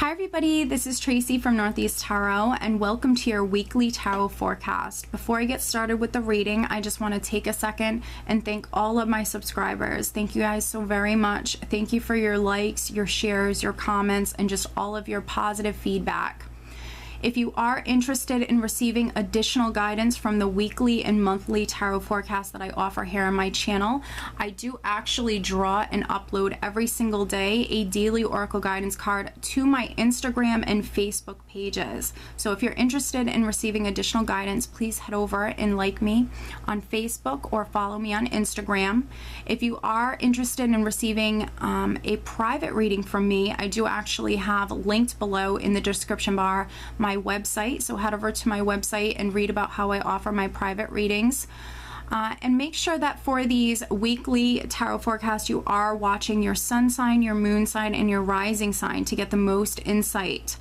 Hi everybody, this is Tracy from Northeast Tarot and welcome to your weekly tarot forecast. Before I get started with the reading, I just want to take a second and thank all of my subscribers. Thank you guys so very much. Thank you for your likes, your shares, your comments, and just all of your positive feedback. If you are interested in receiving additional guidance from the weekly and monthly tarot forecast that I offer here on my channel, I do actually draw and upload every single day a daily oracle guidance card to my Instagram and Facebook pages. So if you're interested in receiving additional guidance, please head over and like me on Facebook or follow me on Instagram. If you are interested in receiving a private reading from me, I do actually have linked below in the description bar my website, so head over to my website and read about how I offer my private readings. And make sure that for these weekly tarot forecasts you are watching your sun sign, your moon sign, and your rising sign to get the most insight.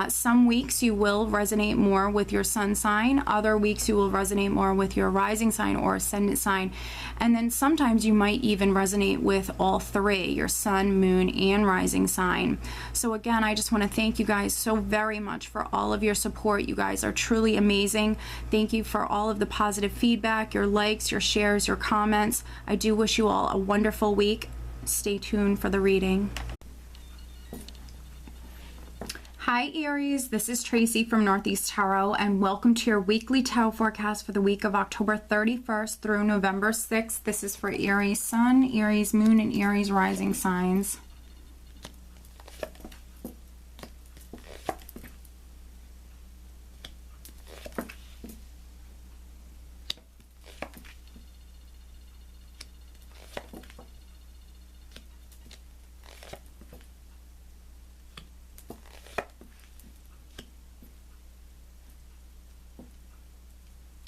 Some weeks you will resonate more with your sun sign, other weeks you will resonate more with your rising sign or ascendant sign, and then sometimes you might even resonate with all three, your sun, moon, and rising sign. So again, I just want to thank you guys so very much for all of your support. You guys are truly amazing. Thank you for all of the positive feedback, your likes, your shares, your comments. I do wish you all a wonderful week. Stay tuned for the reading. Hi Aries, this is Tracy from Northeast Tarot and welcome to your weekly tarot forecast for the week of October 31st through November 6th. This is for Aries Sun, Aries Moon, and Aries Rising signs.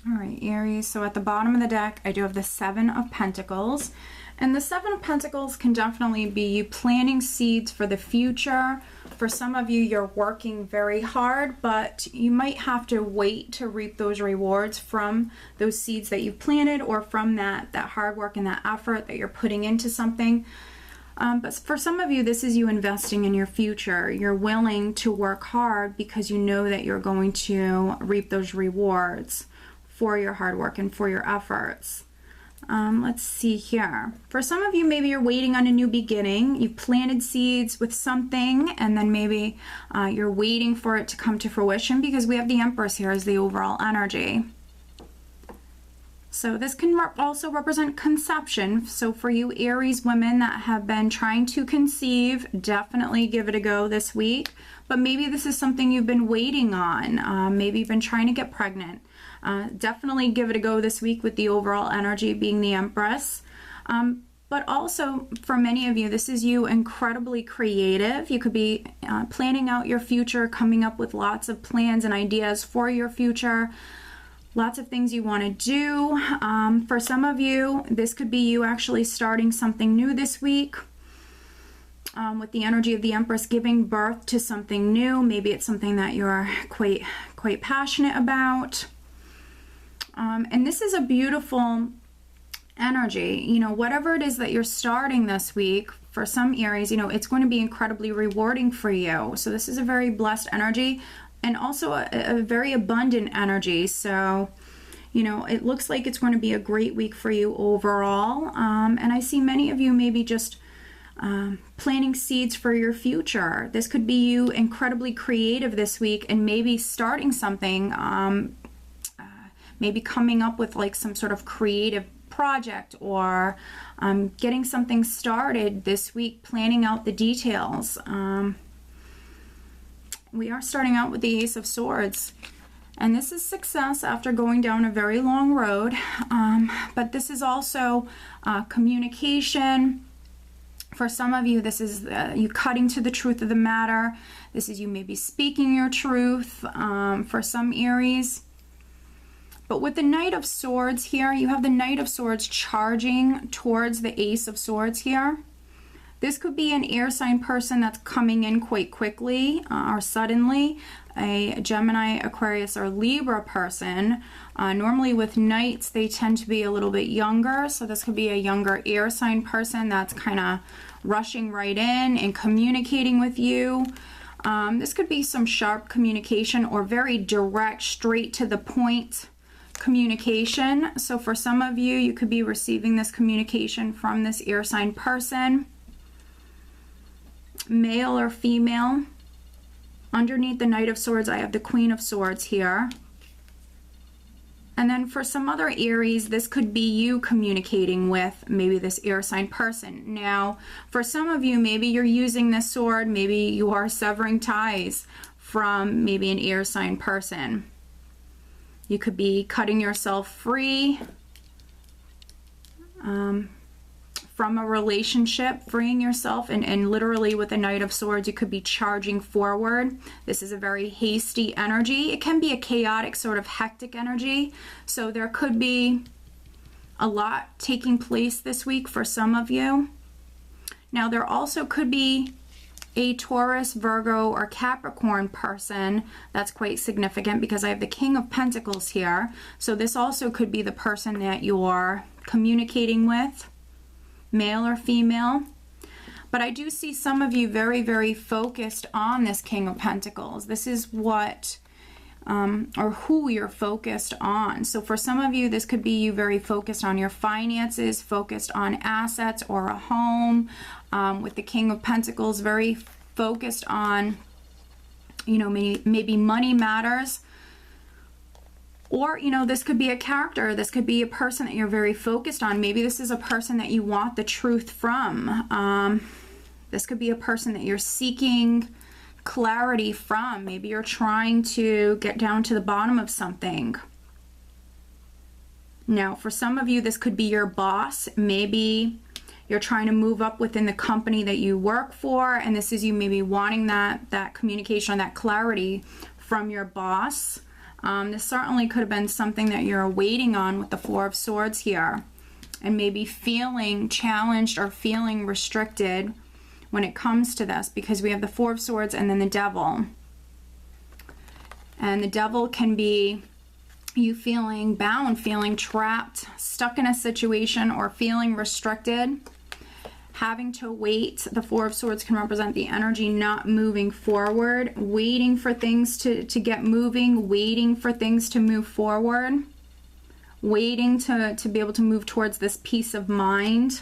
All right, Aries, so at the bottom of the deck, I do have the Seven of Pentacles. And the Seven of Pentacles can definitely be you planting seeds for the future. For some of you, you're working very hard, but you might have to wait to reap those rewards from those seeds that you've planted or from that hard work and that effort that you're putting into something. But for some of you, this is you investing in your future. You're willing to work hard because you know that you're going to reap those rewards for your hard work and for your efforts. Let's see here. For some of you, maybe you're waiting on a new beginning. You planted seeds with something and then maybe you're waiting for it to come to fruition because we have the Empress here as the overall energy. So this can also represent conception. So for you Aries women that have been trying to conceive, definitely give it a go this week. But maybe this is something you've been waiting on. Maybe you've been trying to get pregnant. Definitely give it a go this week with the overall energy being the Empress. But also for many of you, this is you incredibly creative. You could be planning out your future, coming up with lots of plans and ideas for your future. Lots of things you want to do. For some of you, this could be you actually starting something new this week. With the energy of the Empress, giving birth to something new. Maybe it's something that you're quite passionate about. And this is a beautiful energy. You know, whatever it is that you're starting this week, for some Aries, you know, it's going to be incredibly rewarding for you. So this is a very blessed energy and also a very abundant energy. So, you know, it looks like it's going to be a great week for you overall. And I see many of you maybe just planting seeds for your future. This could be you incredibly creative this week and maybe starting something, maybe coming up with like some sort of creative project or getting something started this week, planning out the details. We are starting out with the Ace of Swords. And this is success after going down a very long road. But this is also communication. For some of you, this is you cutting to the truth of the matter. This is you maybe speaking your truth for some Aries. But with the Knight of Swords here, you have the Knight of Swords charging towards the Ace of Swords here. This could be an air sign person that's coming in quite quickly or suddenly. A Gemini, Aquarius, or Libra person. Normally with Knights, they tend to be a little bit younger. So this could be a younger air sign person that's kind of rushing right in and communicating with you. This could be some sharp communication or very direct, straight to the point communication. So for some of you, you could be receiving this communication from this air sign person, male or female. Underneath the Knight of Swords, I have the Queen of Swords here. And then for some other Aries, this could be you communicating with maybe this air sign person. Now, for some of you, maybe you're using this sword, maybe you are severing ties from maybe an air sign person. You could be cutting yourself free from a relationship, freeing yourself, and literally with the Knight of Swords, you could be charging forward. This is a very hasty energy. It can be a chaotic, sort of hectic energy. So there could be a lot taking place this week for some of you. Now, there also could be a Taurus, Virgo, or Capricorn person that's quite significant because I have the King of Pentacles here. So this also could be the person that you're communicating with, male or female. But I do see some of you very, very focused on this King of Pentacles. This is what or who you're focused on. So for some of you, this could be you very focused on your finances, focused on assets or a home. With the King of Pentacles, very focused on, you know, maybe money matters. Or, you know, this could be a character. This could be a person that you're very focused on. Maybe this is a person that you want the truth from. This could be a person that you're seeking clarity from. Maybe you're trying to get down to the bottom of something. Now, for some of you, this could be your boss. Maybe you're trying to move up within the company that you work for, and this is you maybe wanting that communication, that clarity from your boss. This certainly could have been something that you're waiting on with the Four of Swords here, and maybe feeling challenged or feeling restricted when it comes to this, because we have the Four of Swords and then the Devil. And the Devil can be you feeling bound, feeling trapped, stuck in a situation, or feeling restricted, having to wait. The Four of Swords can represent the energy not moving forward, waiting for things to get moving, waiting for things to move forward, waiting to be able to move towards this peace of mind.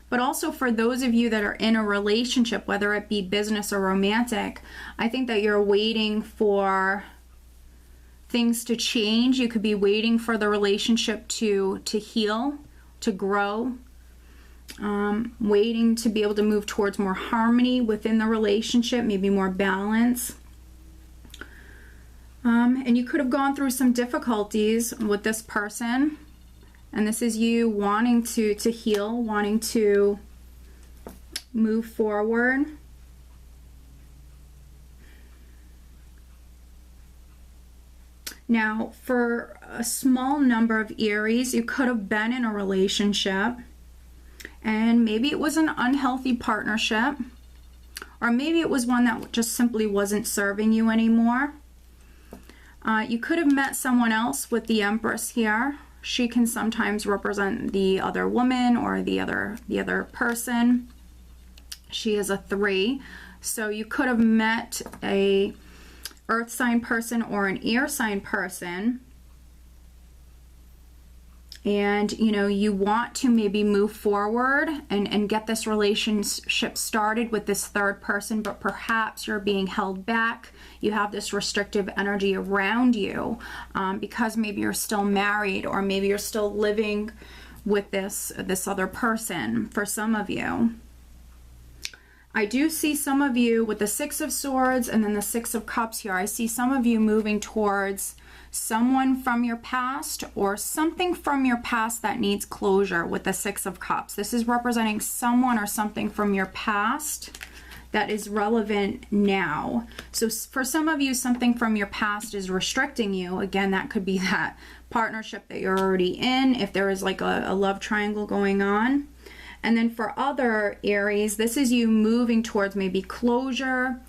But also for those of you that are in a relationship, whether it be business or romantic, I think that you're waiting for things to change. You could be waiting for the relationship to heal, to grow, waiting to be able to move towards more harmony within the relationship, maybe more balance. And you could have gone through some difficulties with this person, and this is you wanting to heal, wanting to move forward. Now, for a small number of Aries, you could have been in a relationship, and maybe it was an unhealthy partnership, or maybe it was one that just simply wasn't serving you anymore. You could have met someone else with the Empress here. She can sometimes represent the other woman or the other person. She is a 3. So you could have met a earth sign person or an air sign person, and you know, you want to maybe move forward and get this relationship started with this third person, but perhaps you're being held back. You have this restrictive energy around you because maybe you're still married, or maybe you're still living with this other person. For some of you, I do see some of you with the Six of Swords and then the Six of Cups here. I see some of you moving towards someone from your past or something from your past that needs closure with the Six of Cups. This is representing someone or something from your past that is relevant now. So for some of you, something from your past is restricting you. Again, that could be that partnership that you're already in, if there is like a love triangle going on. And then for other Aries, this is you moving towards maybe closure,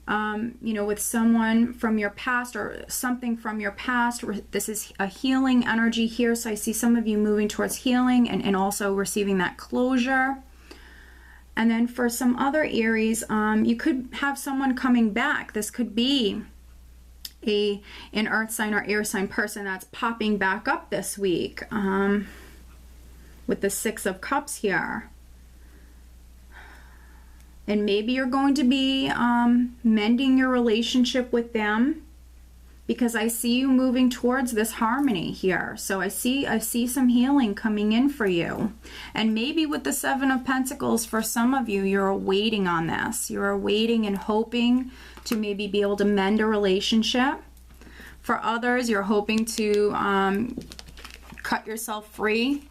you know, with someone from your past or something from your past. This is a healing energy here. So I see some of you moving towards healing and also receiving that closure. And then for some other Aries, you could have someone coming back. This could be an earth sign or air sign person that's popping back up this week, with the Six of Cups here. And maybe you're going to be mending your relationship with them, because I see you moving towards this harmony here. So I see some healing coming in for you. And maybe with the Seven of Pentacles, for some of you, you're waiting on this. You're waiting and hoping to maybe be able to mend a relationship. For others, you're hoping to cut yourself free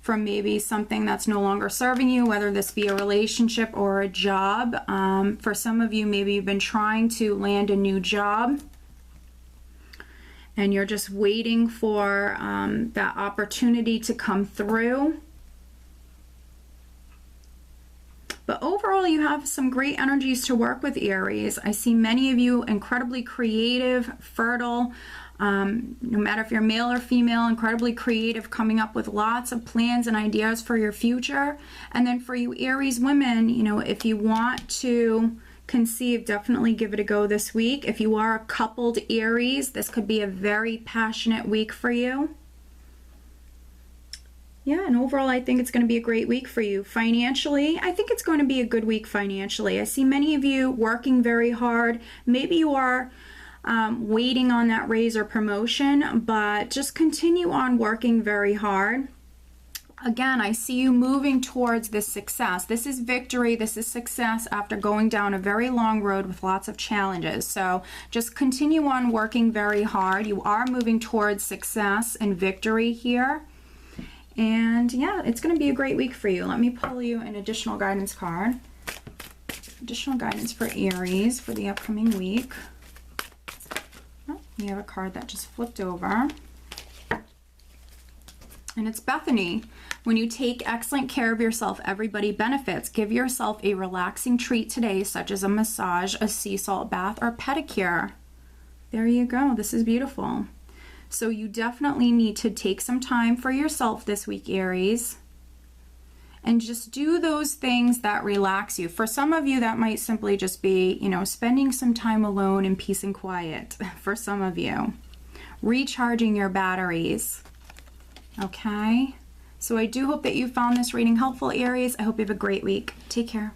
from maybe something that's no longer serving you, whether this be a relationship or a job. For some of you, maybe you've been trying to land a new job, and you're just waiting for that opportunity to come through. But overall, you have some great energies to work with, Aries. I see many of you incredibly creative, fertile, no matter if you're male or female, incredibly creative, coming up with lots of plans and ideas for your future. And then for you Aries women, you know, if you want to conceive, definitely give it a go this week. If you are a coupled Aries, this could be a very passionate week for you. Yeah, and overall, I think it's going to be a great week for you. Financially, I think it's going to be a good week financially. I see many of you working very hard. Maybe you are waiting on that raise or promotion, but just continue on working very hard. Again, I see you moving towards this success. This is victory. This is success after going down a very long road with lots of challenges. So just continue on working very hard. You are moving towards success and victory here. And yeah, it's going to be a great week for you. Let me pull you an additional guidance card. Additional guidance for Aries for the upcoming week. Oh, you have a card that just flipped over. And it's Bethany. When you take excellent care of yourself, everybody benefits. Give yourself a relaxing treat today, such as a massage, a sea salt bath, or pedicure. There you go. This is beautiful. So you definitely need to take some time for yourself this week, Aries. And just do those things that relax you. For some of you, that might simply just be, you know, spending some time alone in peace and quiet. For some of you, recharging your batteries. Okay? So I do hope that you found this reading helpful, Aries. I hope you have a great week. Take care.